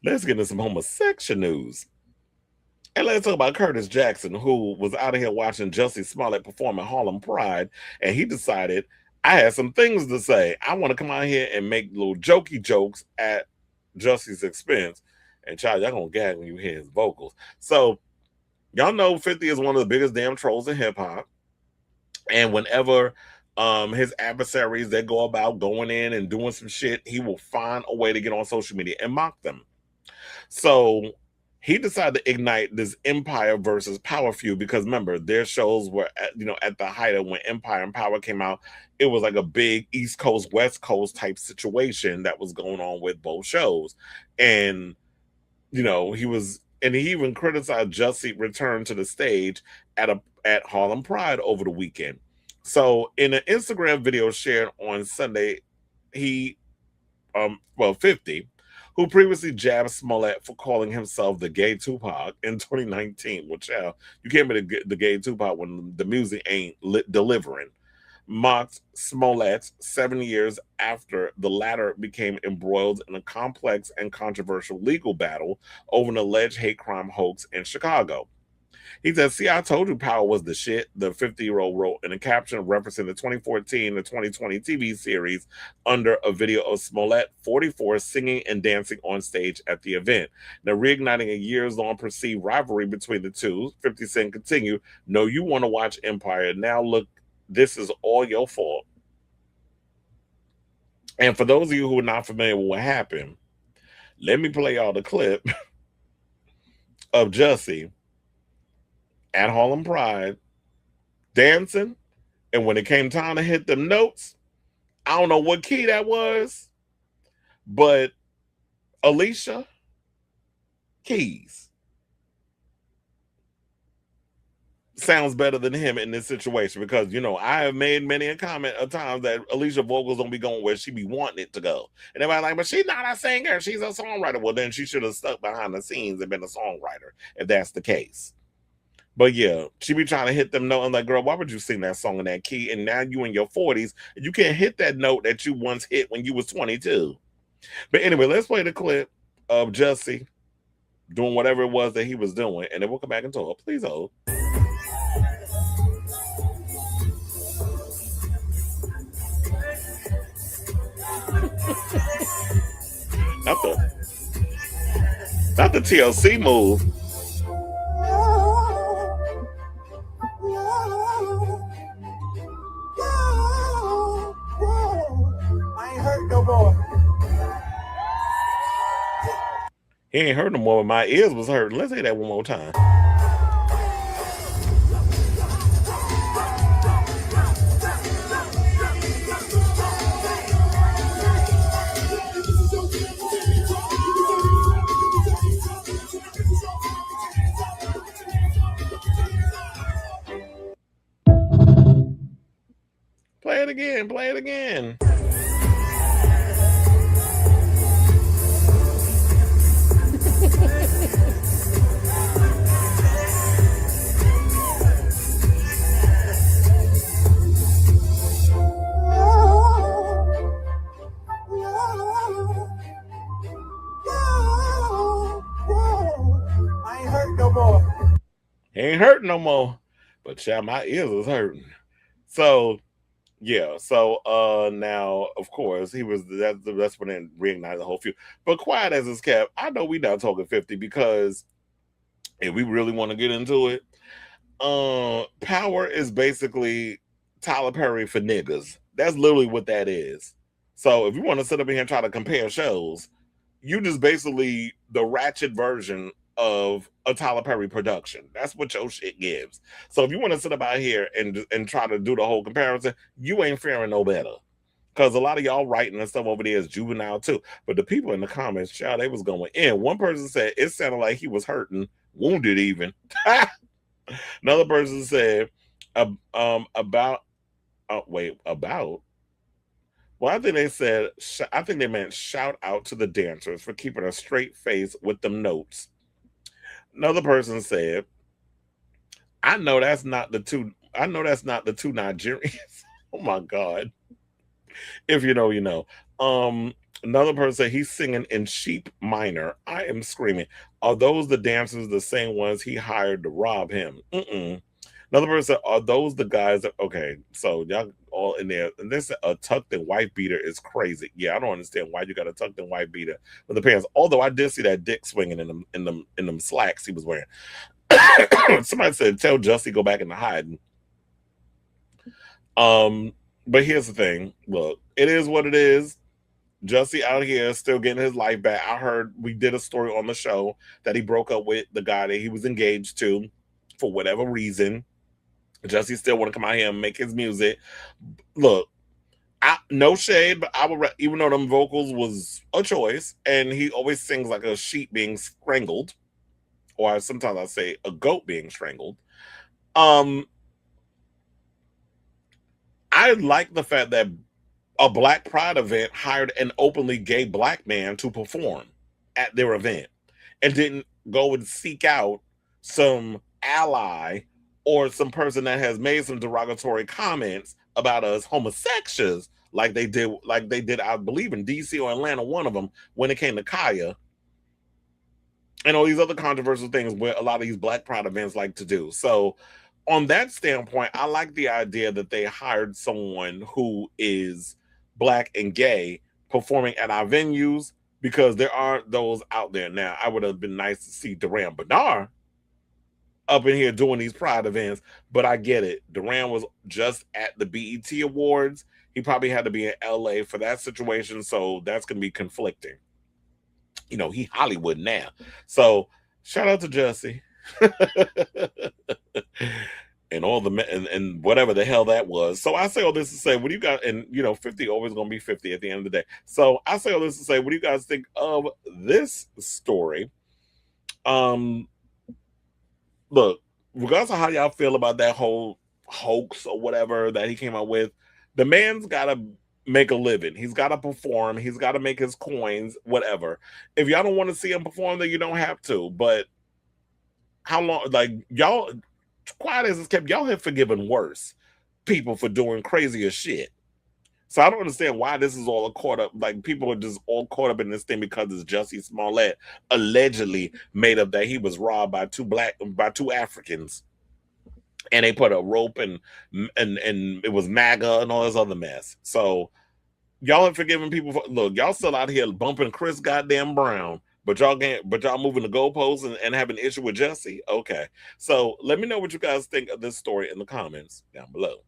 Let's get into some homosexual news. And let's talk about Curtis Jackson, who was out of here watching Jussie Smollett perform at Harlem Pride, and he decided, I had some things to say. I want to come out here and make little jokey jokes at Jussie's expense. And child, y'all gonna gag when you hear his vocals. So y'all know 50 is one of the biggest damn trolls in hip hop. And whenever his adversaries they go about going in and doing some shit, he will find a way to get on social media and mock them. So he decided to ignite this Empire versus Power feud because remember their shows were at the height of when Empire and Power came out. It was like a big East Coast West Coast type situation that was going on with both shows, and he even criticized Jussie return to the stage at Harlem Pride over the weekend. So in an Instagram video shared on Sunday, he 50, who previously jabbed Smollett for calling himself the gay Tupac in 2019. Which you can't be the gay Tupac when the music ain't delivering. Mocked Smollett 7 years after the latter became embroiled in a complex and controversial legal battle over an alleged hate crime hoax in Chicago. He said, "See, I told you Power was the shit," the 50-year-old wrote in a caption referencing the 2014 to 2020 TV series under a video of Smollett, 44, singing and dancing on stage at the event. Now, reigniting a years-long perceived rivalry between the two, 50 Cent continued, "No, you want to watch Empire. Now look, this is all your fault." And for those of you who are not familiar with what happened, let me play y'all the clip of Jussie at Harlem Pride dancing, and when it came time to hit them notes, I don't know what key that was, but Alicia Keys sounds better than him in this situation because I have made many a comment of times that Alicia vocals don't be going where she be wanting it to go, and everybody like, but she's not a singer, she's a songwriter. Well, then she should have stuck behind the scenes and been a songwriter if that's the case. But yeah, she be trying to hit them note. I'm like, girl, why would you sing that song in that key? And now you in your 40s, and you can't hit that note that you once hit when you was 22. But anyway, let's play the clip of Jussie doing whatever it was that he was doing, and then we'll come back and talk. Please hold. Not the not the TLC move. I ain't hurt no more. He ain't hurt no more, but my ears was hurting. Let's hear that one more time. Play it again. Play it again. I ain't hurt no more. He ain't hurting no more. But child, my ears was hurting. So yeah, so now of course he was that's when it reignited the whole feud. But quiet as it's kept, I know we not talking 50 because if we really want to get into it, Power is basically Tyler Perry for niggas. That's literally what that is. So if you want to sit up here and try to compare shows, you just basically the ratchet version of a Tyler Perry production. That's what your shit gives. So if you want to sit up out here and try to do the whole comparison, you ain't faring no better. Because a lot of y'all writing and stuff over there is juvenile too. But the people in the comments, child, they was going in. One person said it sounded like he was hurting, wounded even. Another person said about about. Well, I think they said I think they meant shout out to the dancers for keeping a straight face with them notes. Another person said, I know that's not the two Nigerians. Oh my God. If you know, you know. Um, Another person said he's singing in sheep minor. I am screaming. Are those the dancers, the same ones he hired to rob him? Mm-mm. Another person said, are those the guys that, okay, so y'all all in there. And this a tucked in white beater is crazy. Yeah, I don't understand why you got a tucked in white beater with the pants. Although I did see that dick swinging in them slacks he was wearing. Somebody said, tell Jussie go back into hiding. Um, but here's the thing. Look, it is what it is. Jussie out here still getting his life back. I heard we did a story on the show that he broke up with the guy that he was engaged to for whatever reason. Jussie still want to come out here and make his music. Look, no shade, but I would even though them vocals was a choice, and he always sings like a sheep being strangled, or sometimes I say a goat being strangled. Um, I like the fact that a Black Pride event hired an openly gay black man to perform at their event and didn't go and seek out some ally or some person that has made some derogatory comments about us homosexuals like they did I believe in DC or Atlanta, one of them, when it came to Kaya and all these other controversial things where a lot of these Black Pride events like to do. So on that standpoint, I like the idea that they hired someone who is black and gay performing at our venues because there aren't those out there now. I would have been nice to see Duran Bernard up in here doing these Pride events, but I get it. Duran was just at the BET Awards. He probably had to be in LA for that situation, so that's going to be conflicting. He Hollywood now. So shout out to Jussie. And all the and whatever the hell that was. So I say all this to say, what do you got? And 50 always gonna be 50 at the end of the day. So I say all this to say, what do you guys think of this story? Um, Look, regardless of how y'all feel about that whole hoax or whatever that he came out with, the man's gotta make a living. He's gotta perform. He's gotta make his coins, whatever. If y'all don't want to see him perform, then you don't have to. But how long? Like y'all, quiet as it's kept, y'all have forgiven worse people for doing crazier shit. So I don't understand why this is all caught up. Like people are just all caught up in this thing because it's Jussie Smollett allegedly made up that he was robbed by two Africans, and they put a rope and it was MAGA and all this other mess. So y'all have forgiven people for look. Y'all still out here bumping Chris goddamn Brown. But y'all moving the goalposts and having an issue with Jussie. Okay. So let me know what you guys think of this story in the comments down below.